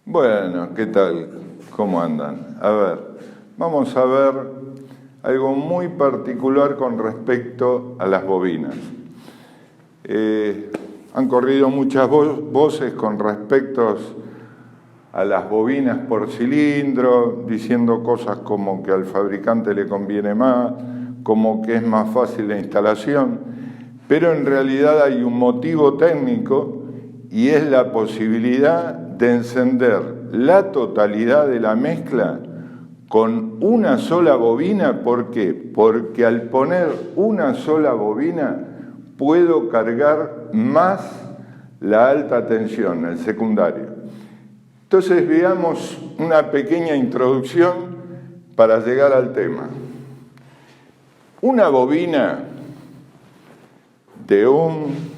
Bueno, ¿qué tal? ¿Cómo andan? A ver, vamos a ver algo muy particular con respecto a las bobinas. Han corrido muchas voces con respecto a las bobinas por cilindro, diciendo cosas como que al fabricante le conviene más, como que es más fácil la instalación, pero en realidad hay un motivo técnico y es la posibilidad de encender la totalidad de la mezcla con una sola bobina. ¿Por qué? Porque al poner una sola bobina puedo cargar más la alta tensión, el secundario. Entonces veamos una pequeña introducción para llegar al tema. Una bobina de un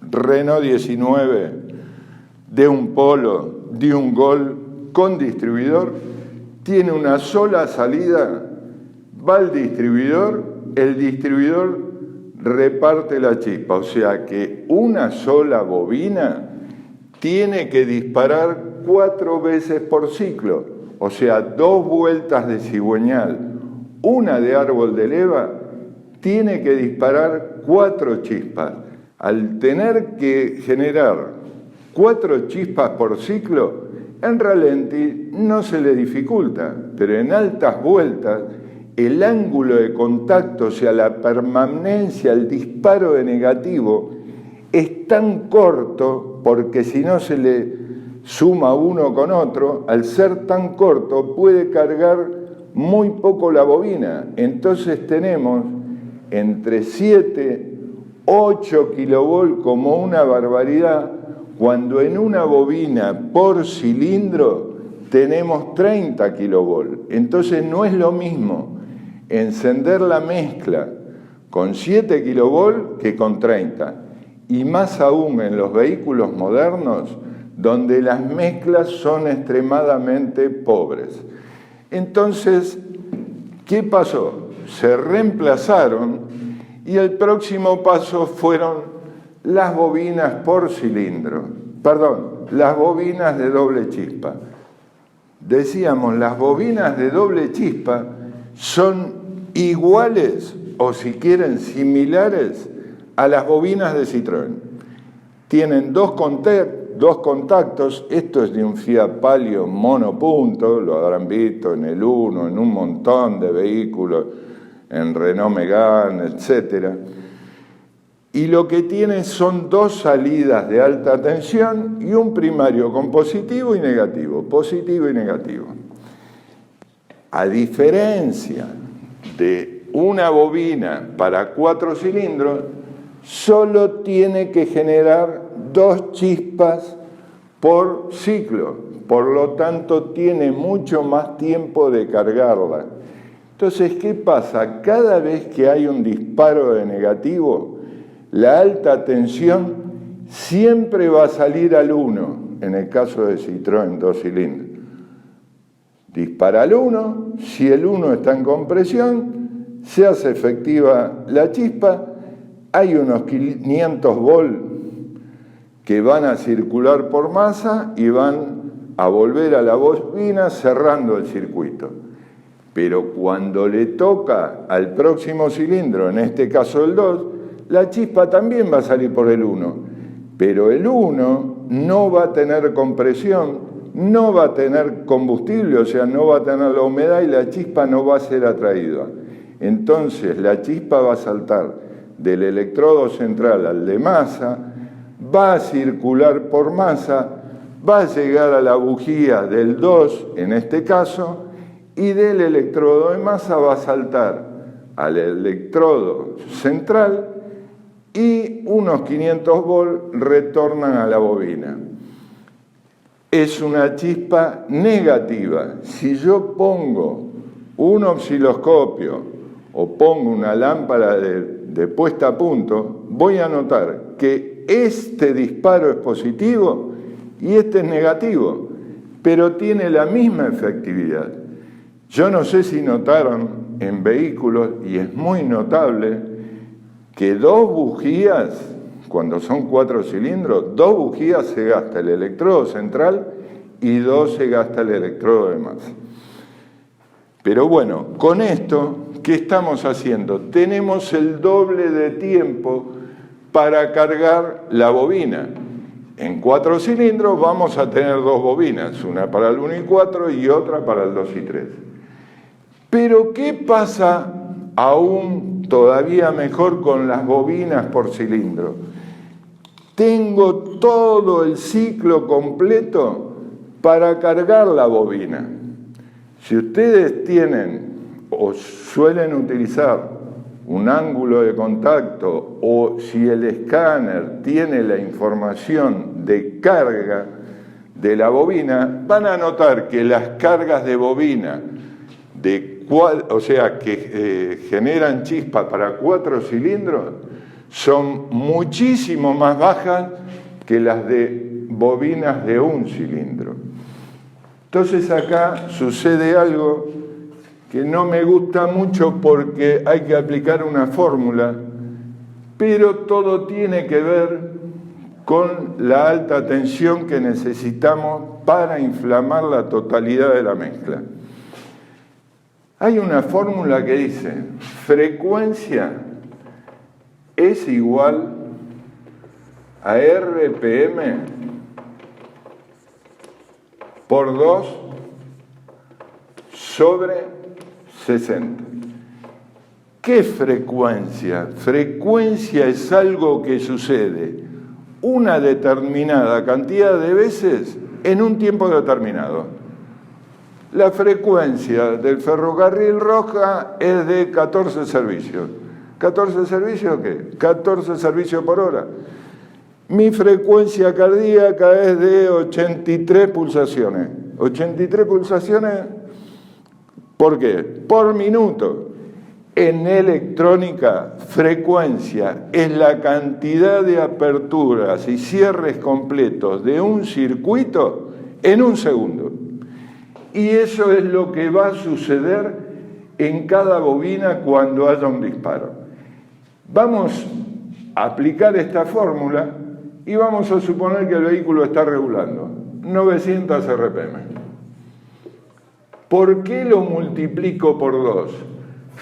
Renault 19, de un Polo, de un Gol con distribuidor, tiene una sola salida, va al distribuidor, el distribuidor reparte la chispa, o sea que una sola bobina tiene que disparar 4 veces por ciclo, o sea 2 vueltas de cigüeñal, una de árbol de leva, tiene que disparar 4 chispas. Al tener que generar 4 chispas por ciclo, en ralentí no se le dificulta, pero en altas vueltas el ángulo de contacto, o sea, la permanencia, el disparo de negativo, es tan corto, porque si no se le suma uno con otro, al ser tan corto puede cargar muy poco la bobina. Entonces tenemos entre 7, 8 kilovolt como una barbaridad, cuando en una bobina por cilindro tenemos 30 kilovolt. Entonces no es lo mismo encender la mezcla con 7 kilovolt que con 30. Y más aún en los vehículos modernos, donde las mezclas son extremadamente pobres. Entonces, ¿qué pasó? Se reemplazaron y el próximo paso fueron las bobinas por cilindro, las bobinas de doble chispa. Decíamos, las bobinas de doble chispa son iguales, o si quieren similares, a las bobinas de Citroën. Tienen dos contactos, esto es de un Fiat Palio monopunto, lo habrán visto en el Uno, en un montón de vehículos, en Renault Megane, etc. Y lo que tiene son 2 salidas de alta tensión y un primario con positivo y negativo, positivo y negativo. A diferencia de una bobina para 4 cilindros, solo tiene que generar 2 chispas por ciclo, por lo tanto tiene mucho más tiempo de cargarla. Entonces, ¿qué pasa? Cada vez que hay un disparo de negativo, la alta tensión siempre va a salir al 1, en el caso de Citroën 2 cilindros. Dispara al 1, si el 1 está en compresión, se hace efectiva la chispa, hay unos 500 volt que van a circular por masa y van a volver a la bobina cerrando el circuito. Pero cuando le toca al próximo cilindro, en este caso el 2, la chispa también va a salir por el 1. Pero el 1 no va a tener compresión, no va a tener combustible, o sea, no va a tener la humedad y la chispa no va a ser atraída. Entonces la chispa va a saltar del electrodo central al de masa, va a circular por masa, va a llegar a la bujía del 2, en este caso, y del electrodo de masa va a saltar al electrodo central y unos 500 volt retornan a la bobina. Es una chispa negativa. Si yo pongo un osciloscopio o pongo una lámpara de puesta a punto, voy a notar que este disparo es positivo y este es negativo, pero tiene la misma efectividad. Yo no sé si notaron en vehículos, y es muy notable, que 2 bujías, cuando son 4 cilindros, 2 bujías se gasta el electrodo central y 12 gasta el electrodo de más. Pero bueno, con esto, ¿qué estamos haciendo? Tenemos el doble de tiempo para cargar la bobina. En 4 cilindros vamos a tener 2 bobinas, una para el 1 y 4 y otra para el 2 y 3. Pero ¿qué pasa aún todavía mejor con las bobinas por cilindro? Tengo todo el ciclo completo para cargar la bobina. Si ustedes tienen o suelen utilizar un ángulo de contacto o si el escáner tiene la información de carga de la bobina, van a notar que las cargas de bobina, o sea, que generan chispa para 4 cilindros, son muchísimo más bajas que las de bobinas de 1 cilindro. Entonces acá sucede algo que no me gusta mucho porque hay que aplicar una fórmula, pero todo tiene que ver con la alta tensión que necesitamos para inflamar la totalidad de la mezcla. Hay una fórmula que dice frecuencia es igual a RPM por 2 sobre 60. ¿Qué frecuencia? Frecuencia es algo que sucede una determinada cantidad de veces en un tiempo determinado. La frecuencia del ferrocarril Roja es de 14 servicios. ¿14 servicios qué? 14 servicios por hora. Mi frecuencia cardíaca es de 83 pulsaciones. 83 pulsaciones, ¿por qué? Por minuto. En electrónica, frecuencia es la cantidad de aperturas y cierres completos de un circuito en un segundo. Y eso es lo que va a suceder en cada bobina cuando haya un disparo. Vamos a aplicar esta fórmula y vamos a suponer que el vehículo está regulando 900 RPM. ¿Por qué lo multiplico por 2?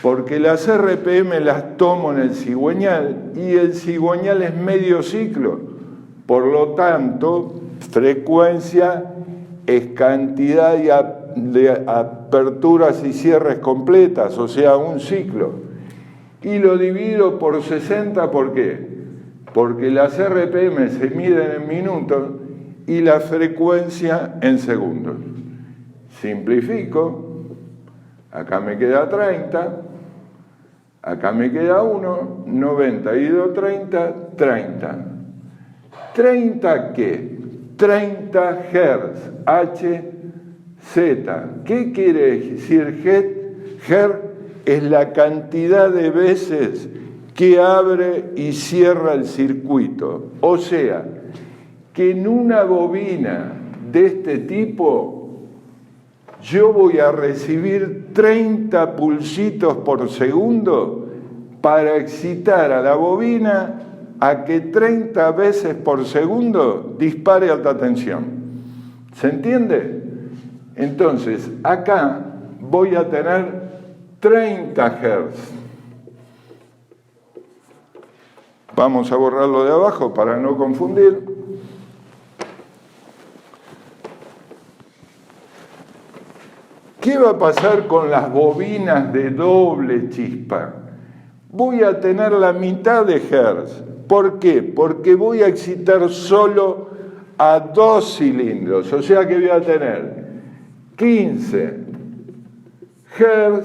Porque las RPM las tomo en el cigüeñal y el cigüeñal es medio ciclo. Por lo tanto, frecuencia es cantidad de aperturas y cierres completas, o sea, un ciclo. Y lo divido por 60, ¿por qué? Porque las RPM se miden en minutos y la frecuencia en segundos. Simplifico. Acá me queda 30, acá me queda 1, 90 y 2, 30, 30. ¿30 qué? 30 Hz, H, Z. ¿Qué quiere decir Hz? Es la cantidad de veces que abre y cierra el circuito. O sea, que en una bobina de este tipo yo voy a recibir 30 pulsitos por segundo para excitar a la bobina a que 30 veces por segundo dispare alta tensión. ¿Se entiende? Entonces, acá voy a tener 30 Hz. Vamos a borrarlo de abajo para no confundir. ¿Qué va a pasar con las bobinas de doble chispa? Voy a tener la mitad de Hz. ¿Por qué? Porque voy a excitar solo a 2 cilindros. O sea que voy a tener 15 Hz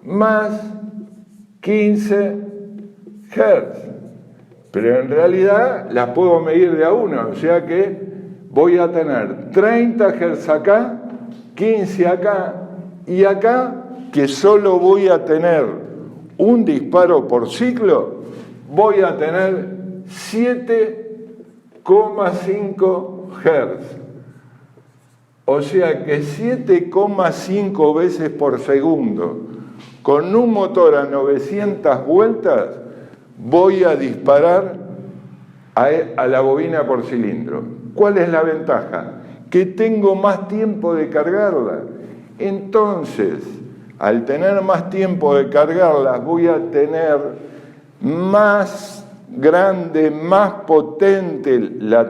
más 15 Hz. Pero en realidad las puedo medir de a una. O sea que voy a tener 30 Hz acá, 15 acá y acá, que solo voy a tener un disparo por ciclo, voy a tener 7,5 Hz. O sea que 7,5 veces por segundo, con un motor a 900 vueltas, voy a disparar a la bobina por cilindro. ¿Cuál es la ventaja? Que tengo más tiempo de cargarla. Entonces, al tener más tiempo de cargarla, voy a tener más grande, más potente la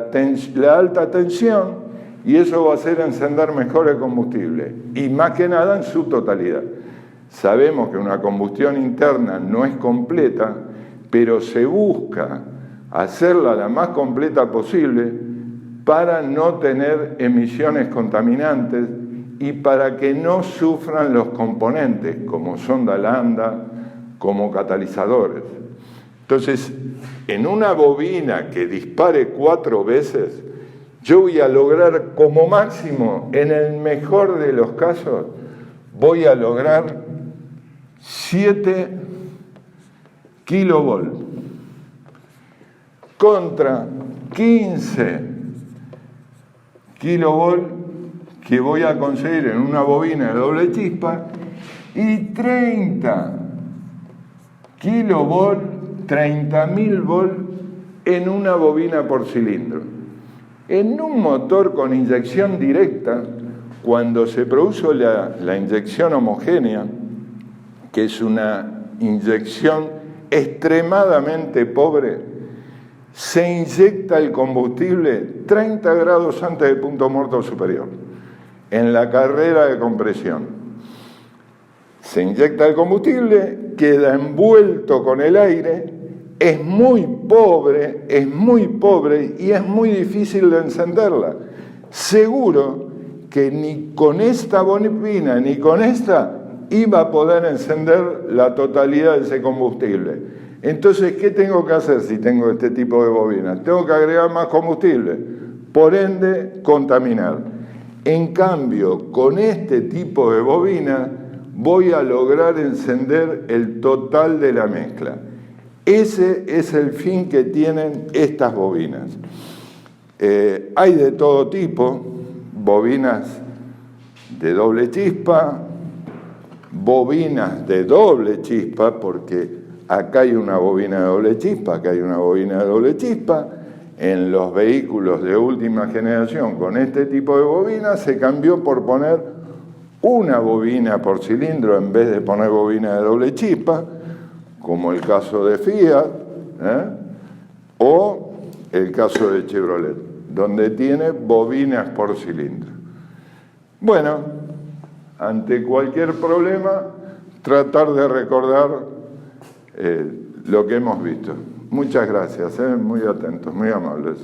alta tensión, y eso va a hacer encender mejor el combustible, y más que nada en su totalidad. Sabemos que una combustión interna no es completa, pero se busca hacerla la más completa posible para no tener emisiones contaminantes y para que no sufran los componentes, como sonda lambda, como catalizadores. Entonces, en una bobina que dispare 4 veces, yo voy a lograr como máximo, en el mejor de los casos, voy a lograr 7 kilovolts contra 15 kilovolts que voy a conseguir en una bobina de doble chispa y 30 kilovolts, 30.000 volts en una bobina por cilindro. En un motor con inyección directa, cuando se produce la inyección homogénea, que es una inyección extremadamente pobre, se inyecta el combustible 30 grados antes del punto muerto superior, en la carrera de compresión. Se inyecta el combustible, queda envuelto con el aire, es muy pobre y es muy difícil de encenderla. Seguro que ni con esta bobina ni con esta iba a poder encender la totalidad de ese combustible. Entonces, ¿qué tengo que hacer si tengo este tipo de bobinas? Tengo que agregar más combustible, por ende, contaminar. En cambio, con este tipo de bobina voy a lograr encender el total de la mezcla. Ese es el fin que tienen estas bobinas. Hay de todo tipo, bobinas de doble chispa, bobinas de doble chispa, porque acá hay una bobina de doble chispa, acá hay una bobina de doble chispa. En los vehículos de última generación con este tipo de bobina se cambió por poner una bobina por cilindro en vez de poner bobina de doble chispa, como el caso de Fiat, o el caso de Chevrolet, donde tiene bobinas por cilindro. Bueno, ante cualquier problema, tratar de recordar lo que hemos visto. Muchas gracias, muy atentos, muy amables.